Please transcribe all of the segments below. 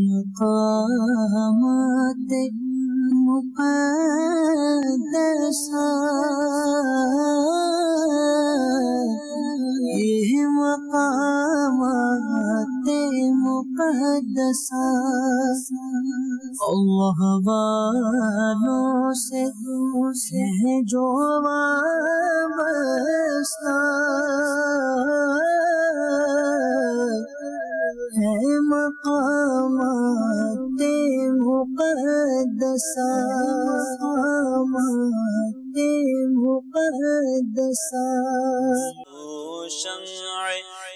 مقامات مقدسہ یہ مقامات مقدسہ اللہ والوں سے ہے جو وابستہ ہے مقامات مقدسہ مقامات مقدسہ شمع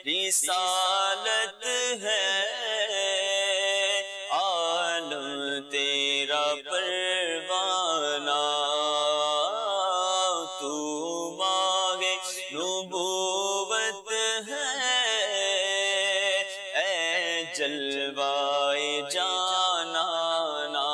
رسالت ہے عالم تیرا پروانہ تو ماہ نبوت ہے اے جلوائے جانانا۔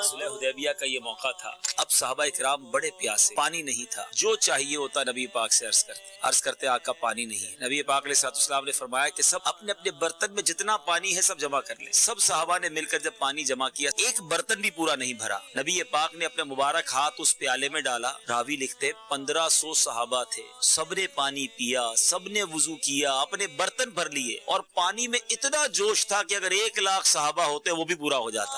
صلح حدیبیہ کا یہ موقع تھا، اب صحابہ کرام بڑے پیاسے، پانی نہیں تھا، جو چاہیے ہوتا نبی پاک سے عرض کرتے آقا پانی نہیں ہے۔ نبی پاک علیہ السلام نے فرمایا کہ سب اپنے اپنے برتن میں جتنا پانی ہے سب جمع کر لیں۔ سب صحابہ نے مل کر جب پانی جمع کیا ایک برتن بھی پورا نہیں بھرا۔ نبی پاک نے اپنے مبارک ہاتھ اس پیالے میں ڈالا، راوی لکھتے 1500 صحابہ تھے، سب نے پانی پیا، سب نے وضو کیا، اپنے برتن بھر لیے، اور پانی میں اتنا جوش تھا کہ اگر 1,00,000 صحابہ ہوتے وہ بھی پورا ہو جاتا۔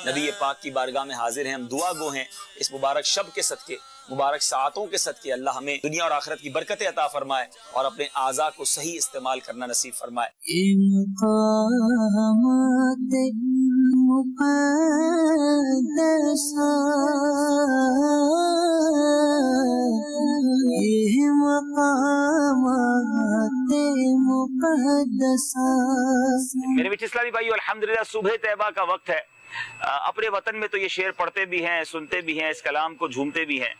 نبی پاک کی بارگاہ میں حاضر ہیں، ہم دعا گو ہیں اس مبارک شب کے صدقے، مبارک ساعتوں کے صدقے اللہ ہمیں دنیا اور آخرت کی برکتیں عطا فرمائے اور اپنے اعضاء کو صحیح استعمال کرنا نصیب فرمائے۔ مقامات مقدسہ یہ مقامات مقدسہ۔ میرے بیچ اسلامی بھائیو، الحمدللہ صبح طیبہ کا وقت ہے۔ اپنے وطن میں تو یہ شعر پڑھتے بھی ہیں، سنتے بھی ہیں، اس کلام کو جھومتے بھی ہیں۔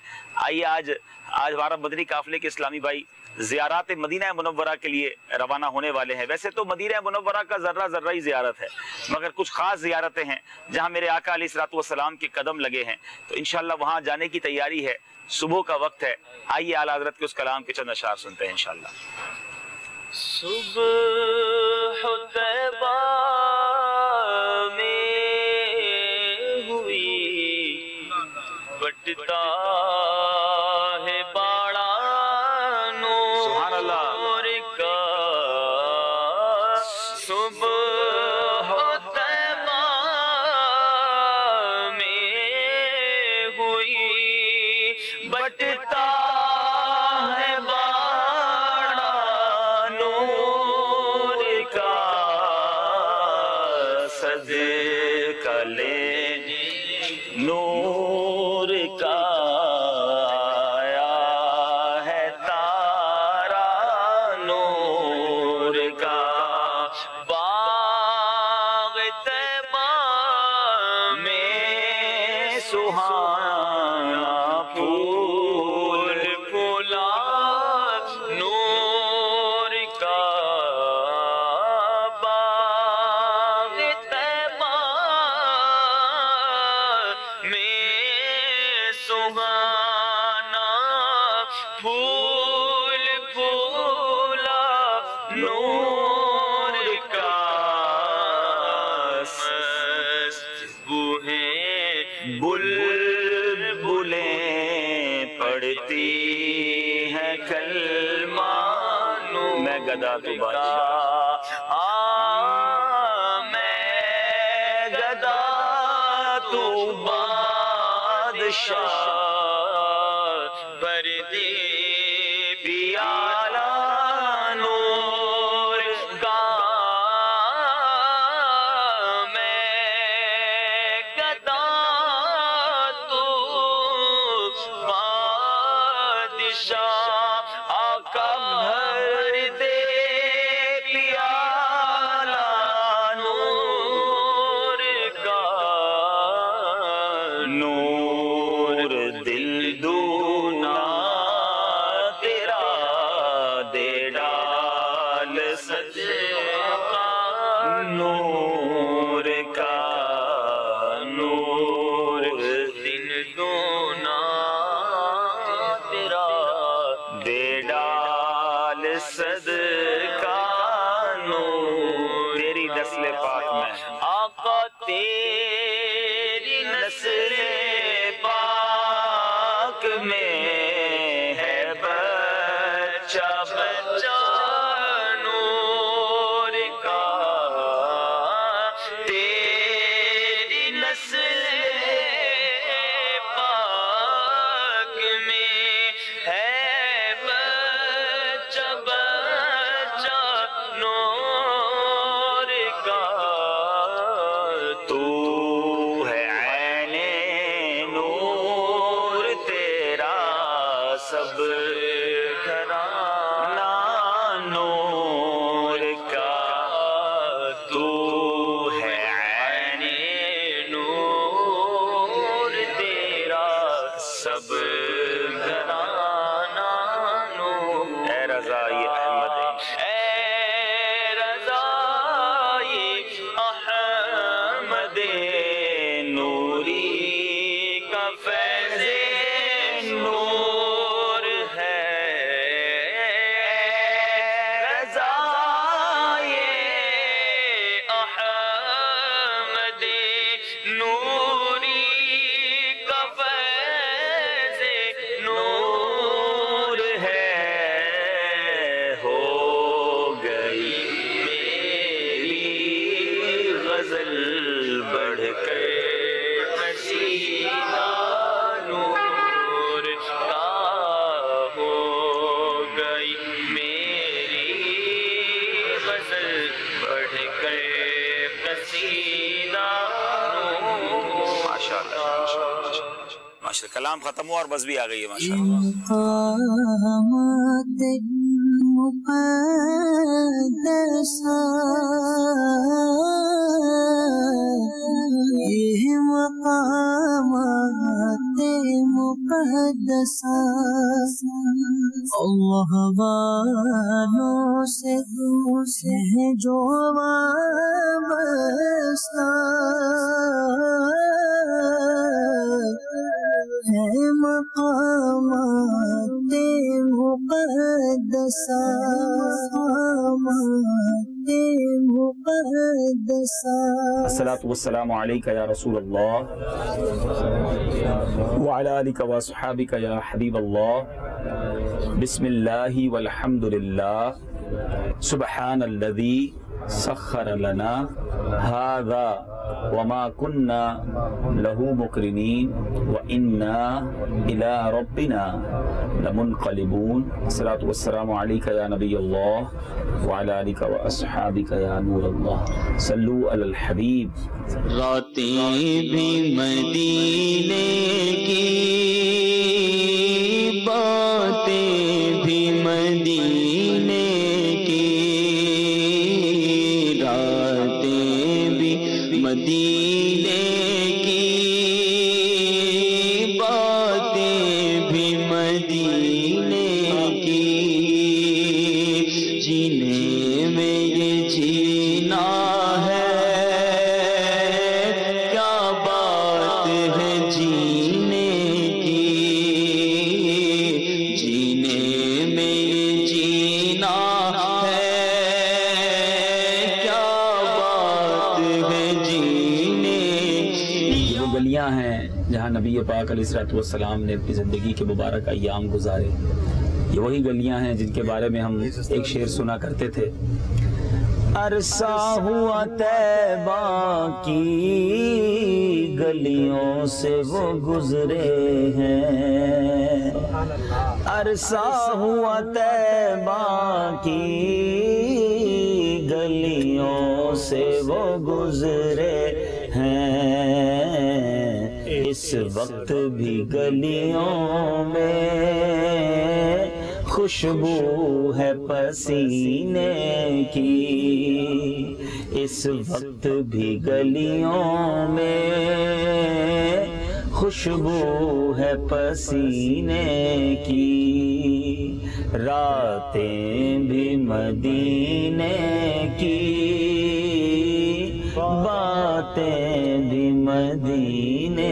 آئیے آج ہمارا مدنی قافلے کے اسلامی بھائی زیارات مدینہ منورہ کے لیے روانہ ہونے والے ہیں۔ ویسے تو مدینہ منورہ کا ذرہ ذرہ ہی زیارت ہے، مگر کچھ خاص زیارتیں ہیں جہاں میرے آقا علیہ السلام کے قدم لگے ہیں، تو انشاءاللہ وہاں جانے کی تیاری ہے۔ صبح کا وقت ہے، آئیے اعلیٰ حضرت کے اس کلام کے چند اشعار سنتے ہیں انشاءاللہ۔ صبح طیبہ بٹتا ہے باڑا نور کا، صبح طیبہ میں ہوئی بٹتا ہے باڑا نور کا، صدقہ لینے نور کا آیا ہے تارا نور کا، باغ طیبہ میں سہانا پھول پھولا نور کا، باغ طیبہ سہانا پھول پھولا نور کا، مست بوہیں بلبلیں پڑھتی ہیں کلمہ نور۔ میں گدا تو بادشاہ، میں گدا تو بادشاہ، بردی پیالہ نور کا، میں گدا تو بادشاہ، آقا بھر دے پیالہ نور کا، نور دل دور صدقہ نور تیری نسل پاک میں آقا تیری نسل پاک میں ہے بچہ بچہ نور کا تیری نسل پاک میں ہے بچہ بچہ نور کا تو ہے عین نور تیرا سب گھرانہ نور کا تو ہے عین نور تیرا سب گھرانہ نور اے رضائی احمد اے رضائی احمد نوری کا فیض نور ہے رضائی احمد نوری کا فیض نور ہے ہو گئی میری غزل بڑھ کر قصیدہ نور کا ہو گئی میری غزل بڑھ کر قصیدہ نور ماشاءاللہ ماشاءاللہ کلام ختم ہوا اور بس بھی آ گئی ہے ماشاءاللہ مقامات مقدسہ یہ مقامات مقدسہ اللہ والوں سے ہے جو وابستہ ہے مقامات مقدسہ الصلاة والسلام علیکہ یا رسول اللہ وعلی آلک و صحابک یا حبیب اللہ بسم اللہ والحمد للہ سبحان الذی سخر لنا هذا وما كنا له مقرنين وإنا إلى ربنا لمنقلبون الصلاة والسلام عليك يا نبي الله وعلى آلك وأصحابك يا نور الله صلوا على الحبيب راتیں بھی مدینے کی باتیں بھی مدینے کی راتیں بھی مدینے کی باتیں بھی مدینے کی جینے میں یہ جینا ہے کیا بات ہے جینے کی جینے میں یہ جینا ہے کیا بات ہے جینے یہ وہ گلیاں ہیں جہاں نبی پاک علیہ السلام نے اپنی زندگی کے مبارک ایام گزارے یہ وہی گلیاں ہیں جن کے بارے میں ہم ایک شعر سنا کرتے تھے عرصہ ہوا طیبہ کی گلیوں سے وہ گزرے ہیں عرصہ ہوا طیبہ کی گلیوں سے وہ گزرے ہیں اس وقت بھی گلیوں میں خوشبو ہے پسینے کی اس وقت بھی گلیوں میں خوشبو ہے پسینے کی راتیں بھی مدینے کی باتیں بھی مدینے۔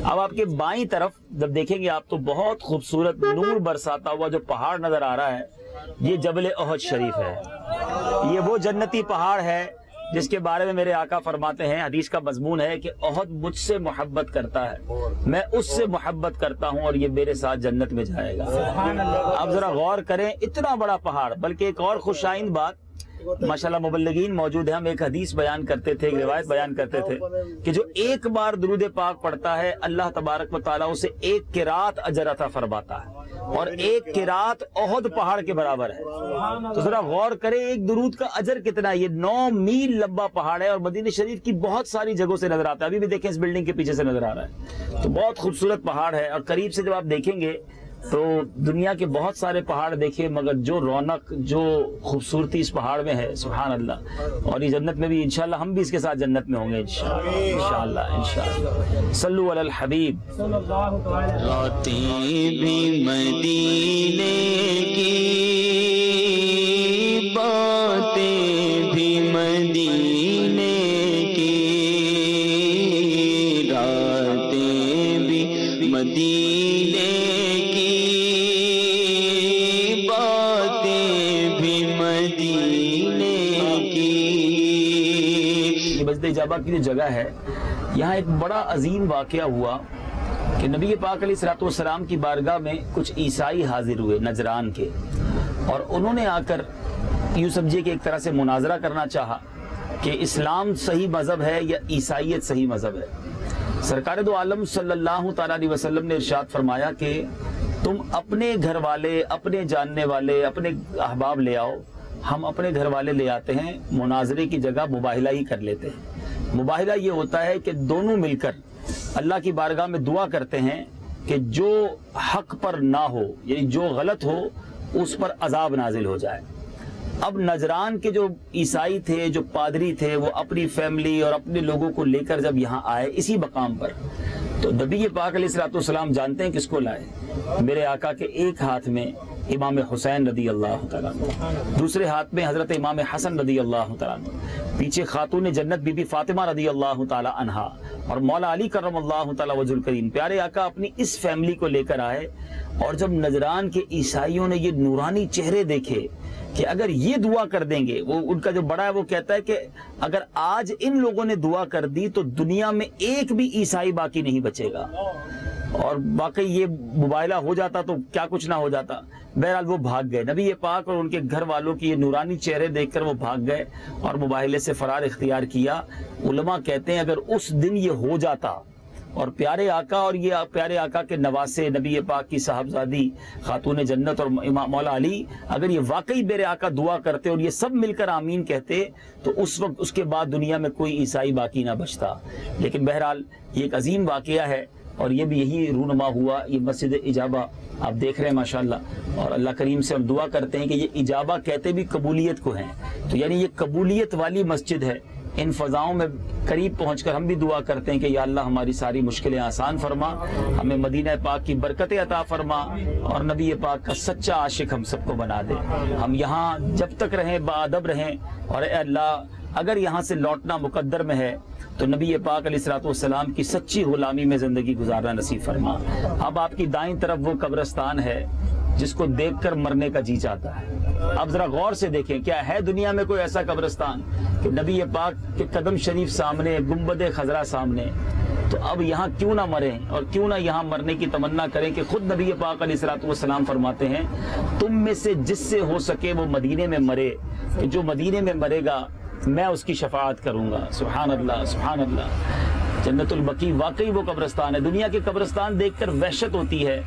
اب آپ کے بائیں طرف جب دیکھیں گے آپ تو بہت خوبصورت نور برساتا ہوا جو پہاڑ نظر آ رہا ہے، یہ جبل احد شریف ہے۔ یہ وہ جنتی پہاڑ ہے جس کے بارے میں میرے آقا فرماتے ہیں، حدیث کا مضمون ہے کہ احد مجھ سے محبت کرتا ہے، میں اس سے محبت کرتا ہوں اور یہ میرے ساتھ جنت میں جائے گا۔ آپ ذرا غور کریں، اتنا بڑا پہاڑ۔ بلکہ ایک اور خوش آئند بات، ماشاءاللہ مبلغین موجود ہیں، ہم ایک حدیث بیان کرتے تھے، ایک روایت بیان کرتے تھے کہ جو ایک بار درود پاک پڑھتا ہے اللہ تبارک و تعالیٰ اسے ایک قرات اجر عطا فرماتا ہے، اور ایک قرات احد پہاڑ کے برابر ہے۔ تو ذرا غور کریں ایک درود کا اجر کتنا ہے۔ یہ 9 میل لمبا پہاڑ ہے اور مدینہ شریف کی بہت ساری جگہوں سے نظر آتا ہے، ابھی بھی دیکھیں اس بلڈنگ کے پیچھے سے نظر آ رہا ہے۔ تو بہت خوبصورت پہاڑ ہے، اور قریب سے جب آپ دیکھیں گے تو دنیا کے بہت سارے پہاڑ دیکھیں، مگر جو رونق، جو خوبصورتی اس پہاڑ میں ہے، سبحان اللہ۔ اور یہ جنت میں بھی انشاءاللہ ہم بھی اس کے ساتھ جنت میں ہوں گے انشاءاللہ انشاءاللہ۔ صلو علی الحبیب۔ راتیں بھی مدینے کی، باتیں بھی مدینے کی، راتیں بھی مدینے کی، باتیں بھی مدینے کی۔ یہ مسجد اجابہ کی جو جگہ ہے، یہاں ایک بڑا عظیم واقعہ ہوا کہ نبی پاک علیہ الصلوۃ والسلام کی بارگاہ میں کچھ عیسائی حاضر ہوئے نجران کے، اور انہوں نے آ کر یوں سمجھے کہ ایک طرح سے مناظرہ کرنا چاہا کہ اسلام صحیح مذہب ہے یا عیسائیت صحیح مذہب ہے۔ سرکار دو عالم صلی اللہ تعالیٰ علیہ وسلم نے ارشاد فرمایا کہ تم اپنے گھر والے، اپنے جاننے والے، اپنے احباب لے آؤ، ہم اپنے گھر والے لے آتے ہیں، مناظرے کی جگہ مباہلہ ہی کر لیتے ہیں۔ مباہلہ یہ ہوتا ہے کہ دونوں مل کر اللہ کی بارگاہ میں دعا کرتے ہیں کہ جو حق پر نہ ہو، یعنی جو غلط ہو اس پر عذاب نازل ہو جائے۔ اب نجران کے جو عیسائی تھے، جو پادری تھے، وہ اپنی فیملی اور اپنے لوگوں کو لے کر جب یہاں آئے اسی مقام پر، تو نبی پاک علیہ الصلوۃ والسلام جانتے ہیں کس کو لائے؟ میرے آقا کے ایک ہاتھ میں امام حسین رضی اللہ تعالیٰ عنہ، دوسرے ہاتھ میں حضرت امام حسن رضی اللہ تعالیٰ عنہ، پیچھے خاتون جنت بی بی فاطمہ رضی اللہ تعالیٰ عنہا، اور مولا علی کرم اللہ تعالیٰ وجہ الکریم۔ پیارے آقا اپنی اس فیملی کو لے کر آئے، اور جب نجران کے عیسائیوں نے یہ نورانی چہرے دیکھے کہ اگر یہ دعا کر دیں گے، وہ ان کا جو بڑا ہے وہ کہتا ہے کہ اگر آج ان لوگوں نے دعا کر دی تو دنیا میں ایک بھی عیسائی باقی نہیں بچے گا، اور واقعی یہ مباہلہ ہو جاتا تو کیا کچھ نہ ہو جاتا۔ بہرحال وہ بھاگ گئے، نبی پاک اور ان کے گھر والوں کی یہ نورانی چہرے دیکھ کر وہ بھاگ گئے اور مباہلے سے فرار اختیار کیا۔ علماء کہتے ہیں اگر اس دن یہ ہو جاتا اور پیارے آقا اور یہ پیارے آقا کے نواسے نبی پاک کی صاحبزادی خاتون جنت اور امام مولا علی، اگر یہ واقعی میرے آقا دعا کرتے اور یہ سب مل کر آمین کہتے تو اس وقت اس کے بعد دنیا میں کوئی عیسائی باقی نہ بچتا۔ لیکن بہرحال یہ ایک عظیم واقعہ ہے، اور یہ بھی یہی رونما ہوا۔ یہ مسجد اجابہ آپ دیکھ رہے ہیں ماشاءاللہ، اور اللہ کریم سے ہم دعا کرتے ہیں کہ یہ اجابہ کہتے بھی قبولیت کو ہیں، تو یعنی یہ قبولیت والی مسجد ہے۔ ان فضاؤں میں قریب پہنچ کر ہم بھی دعا کرتے ہیں کہ یا اللہ ہماری ساری مشکلیں آسان فرما، ہمیں مدینہ پاک کی برکتیں عطا فرما، اور نبی پاک کا سچا عاشق ہم سب کو بنا دے۔ ہم یہاں جب تک رہیں باادب رہیں، اور اے اللہ اگر یہاں سے لوٹنا مقدر میں ہے تو نبی پاک علیہ الصلوۃ والسلام کی سچی غلامی میں زندگی گزارنا نصیب فرما۔ اب آپ کی دائیں طرف وہ قبرستان ہے جس کو دیکھ کر مرنے کا جی چاہتا ہے۔ اب ذرا غور سے دیکھیں، کیا ہے دنیا میں کوئی ایسا قبرستان کہ نبی پاک کے قدم شریف سامنے، گنبد خضرا سامنے؟ تو اب یہاں کیوں نہ مریں، اور کیوں نہ یہاں مرنے کی تمنا کریں کہ خود نبی پاک علیہ الصلوۃ والسلام فرماتے ہیں تم میں سے جس سے ہو سکے وہ مدینے میں مرے، کہ جو مدینے میں مرے گا میں اس کی شفاعت کروں گا۔ سبحان اللہ سبحان اللہ۔ جنت البقیع واقعی وہ قبرستان ہے۔ دنیا کے قبرستان دیکھ کر وحشت ہوتی ہے،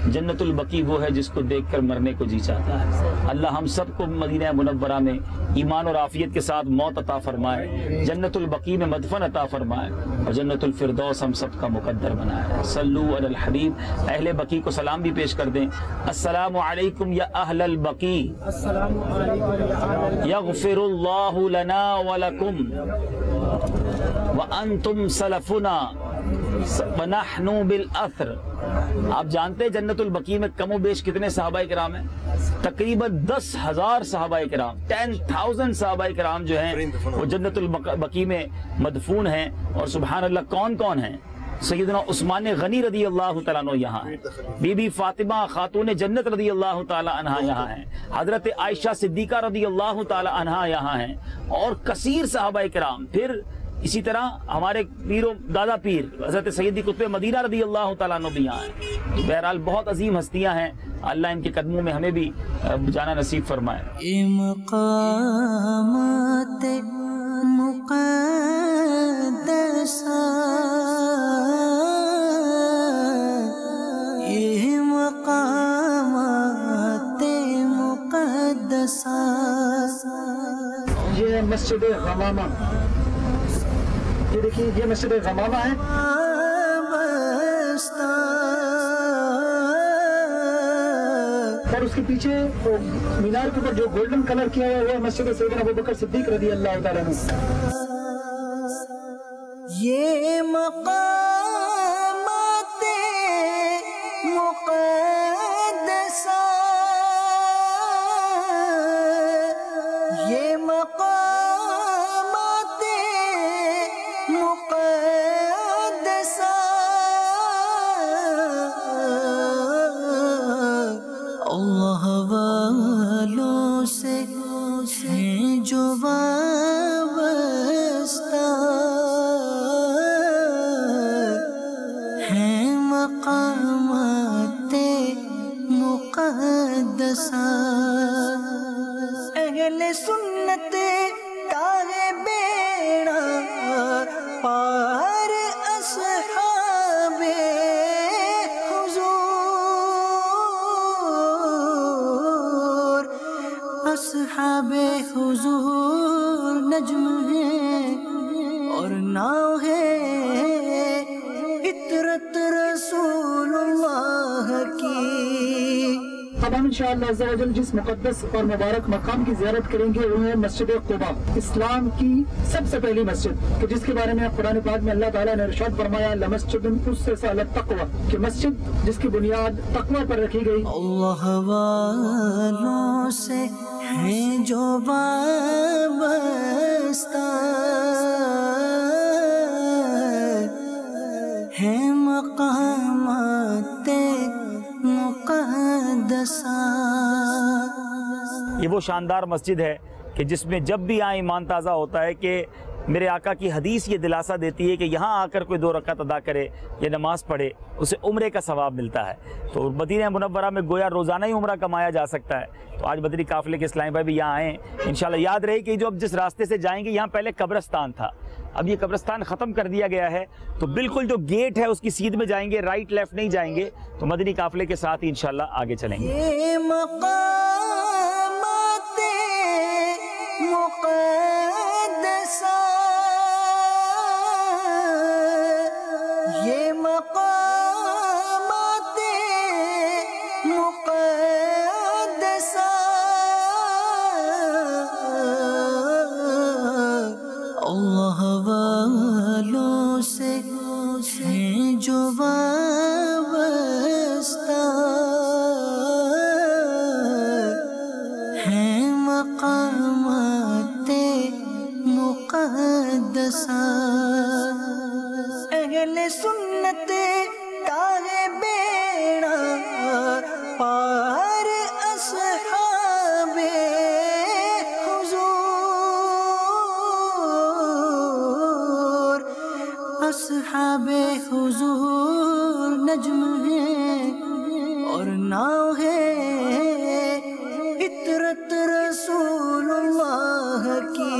جنت البقیع وہ ہے جس کو دیکھ کر مرنے کو جی چاہتا ہے۔ اللہ ہم سب کو مدینہ منورہ میں ایمان اور عافیت کے ساتھ موت عطا فرمائے، جنت البقیع میں مدفن عطا فرمائے، اور جنت الفردوس ہم سب کا مقدر بنائے۔ صلو علی الحبیب۔ اہل بقیع کو سلام بھی پیش کر دیں۔ السلام علیکم یا اہل البقیع، یغفر اللہ لنا ولکم وانتم سلفنا ونحن بالاثر۔ آپ جانتے ہیں جنت البقیع میں کم و بیش کتنے صحابہ کرام ہیں؟ تقریباً 10,000 صحابہ کرام، 10,000 صحابہ کرام جو ہیں وہ جنت البقیع میں مدفون ہیں۔ اور سبحان اللہ کون کون ہیں؟ سیدنا عثمان غنی رضی اللہ تعالیٰ عنہ یہاں ہیں، بی بی فاطمہ خاتون جنت رضی اللہ تعالیٰ عنہ یہاں ہیں، حضرت عائشہ صدیقہ رضی اللہ تعالیٰ عنہ یہاں ہیں، اور کثیر صحابہ کرام. پھر اسی طرح ہمارے پیروں دادا پیر حضرت سیدی قطب مدینہ رضی اللہ تعالیٰ عنہ بھی یہاں ہیں. بہرحال بہت عظیم ہستیاں ہیں، اللہ ان کے قدموں میں ہمیں بھی جانا نصیب فرمائے. یہ مقامات مقدسہ، یہ مقامات مقدسہ. یہ مسجد غمامہ، یہ دیکھیے یہ مسجد غمامہ ہے. اور اس کے پیچھے مینار کے اوپر جو گولڈن کلر کیا ہوا ہے مسجد سیدنا ابوبکر صدیق رضی اللہ تعالیٰ عنہ. یہ مقامات مقدسہ، یہ مقامات مقدسہ، اللہ والوں سے ہیں جو وابستہ، ہیں مقامات مقدسہ. اہل سنت کا ہے بیڑا پار، اصحاب حضور، اصحاب حضور نجم ہے اور ناؤ ہے عطرت رسول اللہ کی. اب ہم انشاءاللہ عز و جل جس مقدس اور مبارک مقام کی زیارت کریں گے وہ ہے مسجد قباء، اسلام کی سب سے پہلی مسجد، کہ جس کے بارے میں قرآن پاک میں اللہ تعالیٰ نے ارشاد فرمایا لمسجد اسس علی التقوی، کہ مسجد جس کی بنیاد تقوی پر رکھی گئی. اللہ والوں سے ہیں جو وابستہ، ہیں مقامات مقدسہ. یہ وہ شاندار مسجد ہے کہ جس میں جب بھی آئیں ایمان تازہ ہوتا ہے کہ میرے آقا کی حدیث یہ دلاسا دیتی ہے کہ یہاں آ کر کوئی 2 رکعت ادا کرے یا نماز پڑھے اسے عمرے کا ثواب ملتا ہے. تو مدینہ منورہ میں گویا روزانہ ہی عمرہ کمایا جا سکتا ہے. تو آج بدری قافلے کے اسلامی بھائی بھی یہاں آئیں. انشاءاللہ یاد رہے کہ جو اب جس راستے سے جائیں گے یہاں پہلے قبرستان تھا، اب یہ قبرستان ختم کر دیا گیا ہے، تو بالکل جو گیٹ ہے اس کی سیدھ میں جائیں گے، رائٹ لیفٹ نہیں جائیں گے. تو مدنی قافلے کے ساتھ ہی انشاءاللہ آگے چلیں گے. یہ مقامات مقدسہ، یہ مقامات مقدسہ، اللہ والوں سے ہیں جو وابستہ، ہیں مقامات مقدسہ. اہل سنت کا ہے بیڑا پار، اصحاب حضور، اصحاب حضور نجم ہے اور ناؤ ہے عطرت رسول اللہ کی.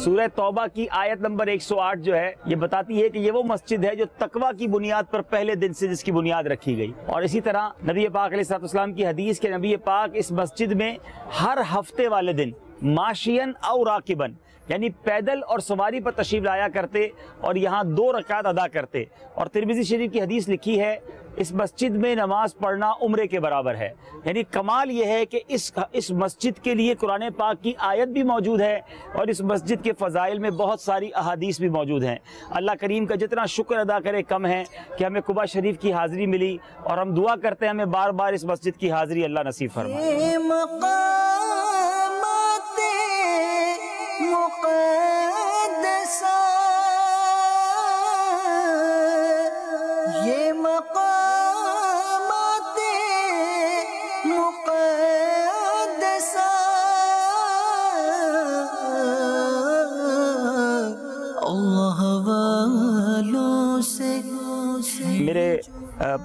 سورہ توبہ کی آیت نمبر 108 جو ہے یہ بتاتی ہے کہ یہ وہ مسجد ہے جو تقوی کی بنیاد پر پہلے دن سے جس کی بنیاد رکھی گئی. اور اسی طرح نبی پاک علیہ الصلوۃ والسلام کی حدیث کے نبی پاک اس مسجد میں ہر ہفتے والے دن ماشین او راکبن یعنی پیدل اور سواری پر تشریف لایا کرتے اور یہاں 2 رکعت ادا کرتے. اور ترمذی شریف کی حدیث لکھی ہے اس مسجد میں نماز پڑھنا عمرے کے برابر ہے. یعنی کمال یہ ہے کہ اس مسجد کے لیے قرآن پاک کی آیت بھی موجود ہے اور اس مسجد کے فضائل میں بہت ساری احادیث بھی موجود ہیں. اللہ کریم کا جتنا شکر ادا کرے کم ہے کہ ہمیں قباء شریف کی حاضری ملی، اور ہم دعا کرتے ہیں ہمیں بار بار اس مسجد کی حاضری اللہ نصیب فرمائے. یہ مقامات مقدسہ،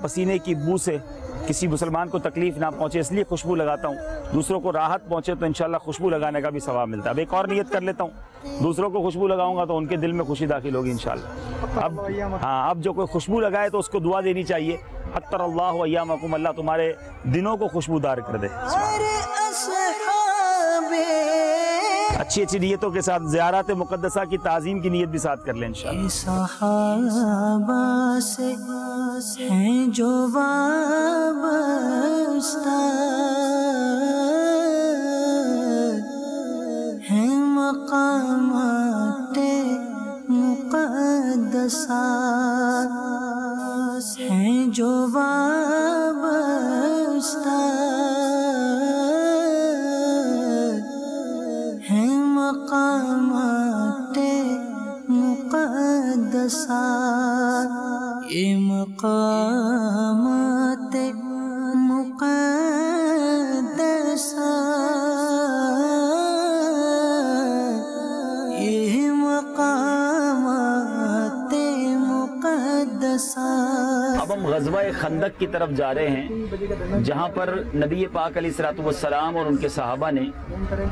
پسینے کی بو سے کسی مسلمان کو تکلیف نہ پہنچے اس لیے خوشبو لگاتا ہوں، دوسروں کو راحت پہنچے تو انشاءاللہ خوشبو لگانے کا بھی ثواب ملتا ہے۔ اب ایک اور نیت کر لیتا ہوں، دوسروں کو خوشبو لگاؤں گا تو ان کے دل میں خوشی داخل ہوگی انشاءاللہ۔ اب جو کوئی خوشبو لگائے تو اس کو دعا دینی چاہیے، عطر اللہ ایامکم، اللہ تمہارے دنوں کو خوشبودار کر دے۔ اچھی اچھی نیتوں کے ساتھ زیارات مقدسہ کی تعظیم کی نیت بھی ساتھ کر لیں انشاءاللہ۔ صحابہ سے ہیں جو وابستہ، ہیں مقامات مقدسہ، ہیں جو وابستہ، ہیں مقامات مقدسہ، یہ مقامات مقدسہ، یہ مقامات مقدسہ۔ اب ہم غزوہ خندق کی طرف جا رہے ہیں، جہاں پر نبی پاک علیہ الصلوۃ والسلام اور ان کے صحابہ نے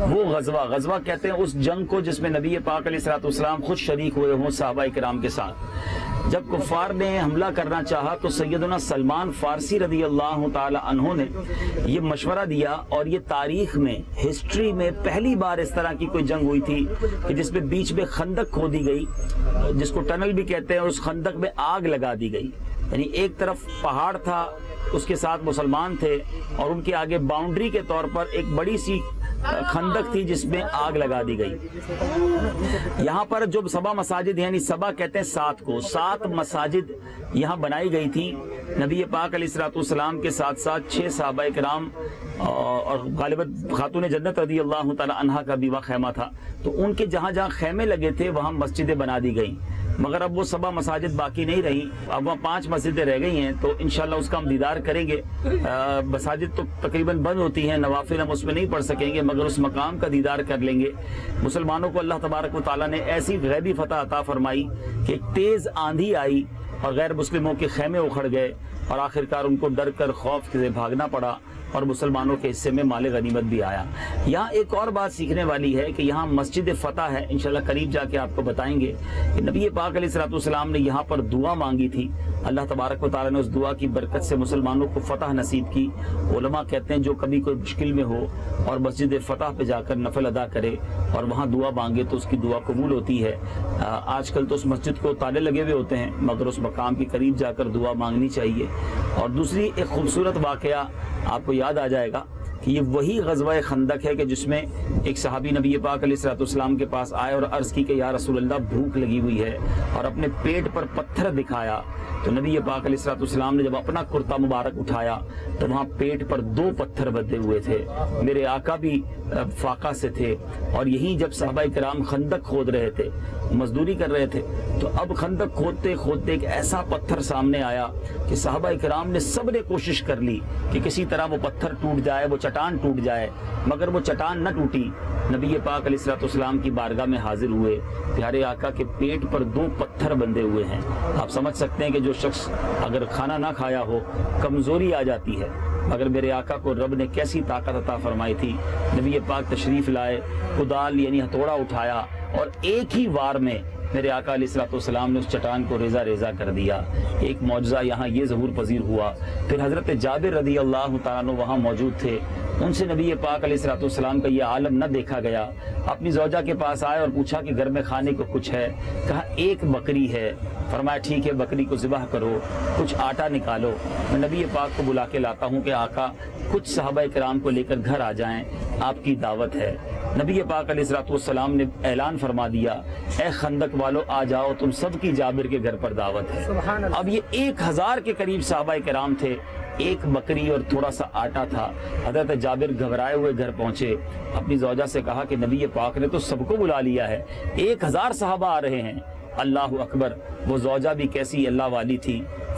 وہ غزوہ کہتے ہیں اس جنگ کو جس میں نبی پاک علیہ الصلوۃ والسلام خود شریک ہوئے ہوں صحابہ کرام کے ساتھ۔ جب کفار نے حملہ کرنا چاہا تو سیدنا سلمان فارسی رضی اللہ تعالی عنہ نے یہ مشورہ دیا، اور یہ تاریخ میں ہسٹری میں پہلی بار اس طرح کی کوئی جنگ ہوئی تھی کہ جس میں بیچ میں خندق کھودی گئی، جس کو ٹنل بھی کہتے ہیں، اور اس خندق میں آگ لگا دی گئی۔ یعنی ایک طرف پہاڑ تھا، اس کے ساتھ مسلمان تھے، اور ان کے آگے باؤنڈری کے طور پر ایک بڑی سی خندق تھی جس میں آگ لگا دی گئی۔ یہاں پر جو سبا مساجد، یعنی سبا کہتے ہیں 7 کو، 7 مساجد یہاں بنائی گئی تھی۔ نبی پاک علیہ الصلوۃ والسلام کے ساتھ ساتھ 6 صحابہ کرام اور غالباً خاتون جنت رضی اللہ تعالی عنہا کا بھی وہاں خیمہ تھا، تو ان کے جہاں جہاں خیمے لگے تھے وہاں مسجدیں بنا دی گئیں، مگر اب وہ سبا مساجد باقی نہیں رہی، اب وہاں 5 مسجدیں رہ گئی ہیں، تو انشاءاللہ اس کا ہم دیدار کریں گے۔ مساجد تو تقریباً بند ہوتی ہیں، نوافل ہم اس میں نہیں پڑھ سکیں گے، مگر اس مقام کا دیدار کر لیں گے۔ مسلمانوں کو اللہ تبارک و تعالیٰ نے ایسی غیبی فتح عطا فرمائی کہ ایک تیز آندھی آئی اور غیر مسلموں کے خیمے اکھڑ گئے، اور آخرکار ان کو ڈر کر خوف سے بھاگنا پڑا، اور مسلمانوں کے حصے میں مال غنیمت بھی آیا۔ یہاں ایک اور بات سیکھنے والی ہے کہ یہاں مسجد فتح ہے، انشاءاللہ قریب جا کے آپ کو بتائیں گے کہ نبی پاک علیہ الصلوۃ والسلام نے یہاں پر دعا مانگی تھی، اللہ تبارک و تعالیٰ نے اس دعا کی برکت سے مسلمانوں کو فتح نصیب کی۔ علماء کہتے ہیں جو کبھی کوئی مشکل میں ہو اور مسجد فتح پہ جا کر نفل ادا کرے اور وہاں دعا مانگے تو اس کی دعا قبول ہوتی ہے۔ آج کل تو اس مسجد کو تالے لگے ہوئے ہوتے ہیں، مگر اس مقام کے قریب جا کر دعا مانگنی چاہیے۔ اور دوسری ایک خوبصورت واقعہ آپ کو یاد آ جائے گا کہ یہ وہی غزوہ خندق ہے کہ جس میں ایک صحابی نبی پاک علیہ الصلوۃ والسلام کے پاس آئے اور عرض کی کہ یا رسول اللہ بھوک لگی ہوئی ہے، اور اپنے پیٹ پر پتھر دکھایا۔ تو نبی پاک علیہ الصلوۃ والسلام نے جب اپنا کرتا مبارک اٹھایا تو وہاں پیٹ پر 2 پتھر بدے ہوئے تھے۔ میرے آقا بھی فاقہ سے تھے، اور یہیں جب صحابہ کرام خندق کھود رہے تھے، مزدوری کر رہے تھے، تو اب خندق کھودتے کھودتے ایک ایسا پتھر سامنے آیا کہ صحابہ کرام نے سب نے کوشش کر لی کہ کسی طرح وہ پتھر ٹوٹ جائے، وہ چٹان ٹوٹ جائے، مگر وہ چٹان نہ ٹوٹی۔ نبی پاک علیہ الصلوۃ والسلام کی بارگاہ میں حاضر ہوئے، پیارے آقا کے پیٹ پر 2 پتھر بندھے ہوئے ہیں۔ آپ سمجھ سکتے ہیں کہ جو شخص اگر کھانا نہ کھایا ہو کمزوری آ جاتی ہے، مگر میرے آقا کو رب نے کیسی طاقت عطا فرمائی تھی۔ نبی پاک تشریف لائے، کدال یعنی ہتھوڑا اٹھایا، اور ایک ہی وار میں میرے آقا علیہ الصلوۃ والسلام نے اس چٹان کو ریزہ ریزہ کر دیا۔ ایک معجزہ یہاں یہ ظہور پذیر ہوا۔ پھر حضرت جابر رضی اللہ تعالیٰ عنہ وہاں موجود تھے، ان سے نبی پاک علیہ الصلوۃ والسلام کا یہ عالم نہ دیکھا گیا۔ اپنی زوجہ کے پاس آئے اور پوچھا کہ گھر میں کھانے کو کچھ ہے؟ کہا 1 بکری ہے۔ فرمایا ٹھیک ہے، بکری کو ذبح کرو، کچھ آٹا نکالو، میں نبی پاک کو بلا کے لاتا ہوں کہ آقا کچھ صحابہ کرام کو لے کر گھر آ جائیں، آپ کی دعوت ہے۔ نبی پاک علیہ الصلوۃ والسلام نے اعلان فرما دیا، اے خندق والو آ جاؤ، تم سب کی جابر کے گھر پر دعوت ہے۔ اب یہ 1000 کے قریب صحابہ کرام تھے، 1 بکری اور تھوڑا سا آٹا تھا۔ حضرت جابر گھبرائے ہوئے گھر پہنچے، اپنی زوجہ سے کہا کہ نبی پاک نے تو سب کو بلا لیا ہے، 1000 صحابہ آ رہے ہیں۔ اللہ اکبر، وہ زوجہ بھی کیسی اللہ والی تھی۔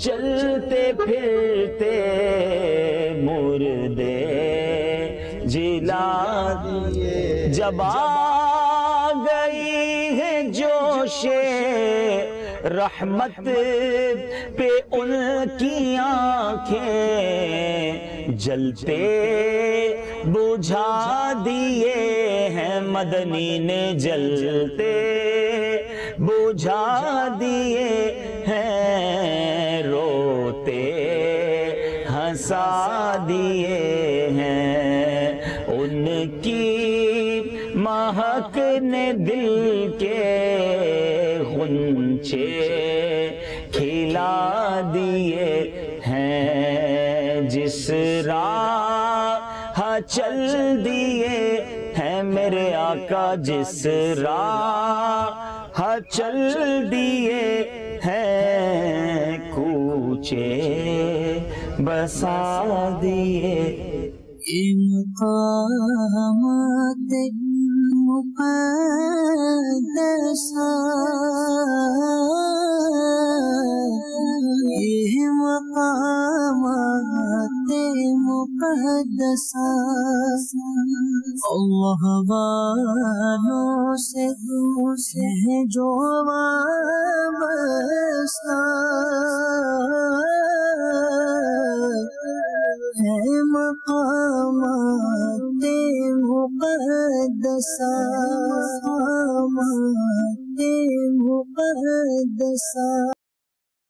چلتے پھرتے مردے جلا دیے، جب آ گئی ہے جوش رحمت پہ ان کی آنکھیں، جلتے بجھا دیے ہیں مدنی نے، جلتے بجھا دیے ہیں، روتے ہنسا دیے ہیں، ان کی مہک نے دل کے غنچے کھلا دیے ہیں، جس راہ چل دیے ہیں میرے آقا، جس راہ چل دیے ہیں، کوچے بسا دیے۔ مقامات مقدسہ، یہ مقامات مقدسہ اللہ والوں سے جو وابستہ،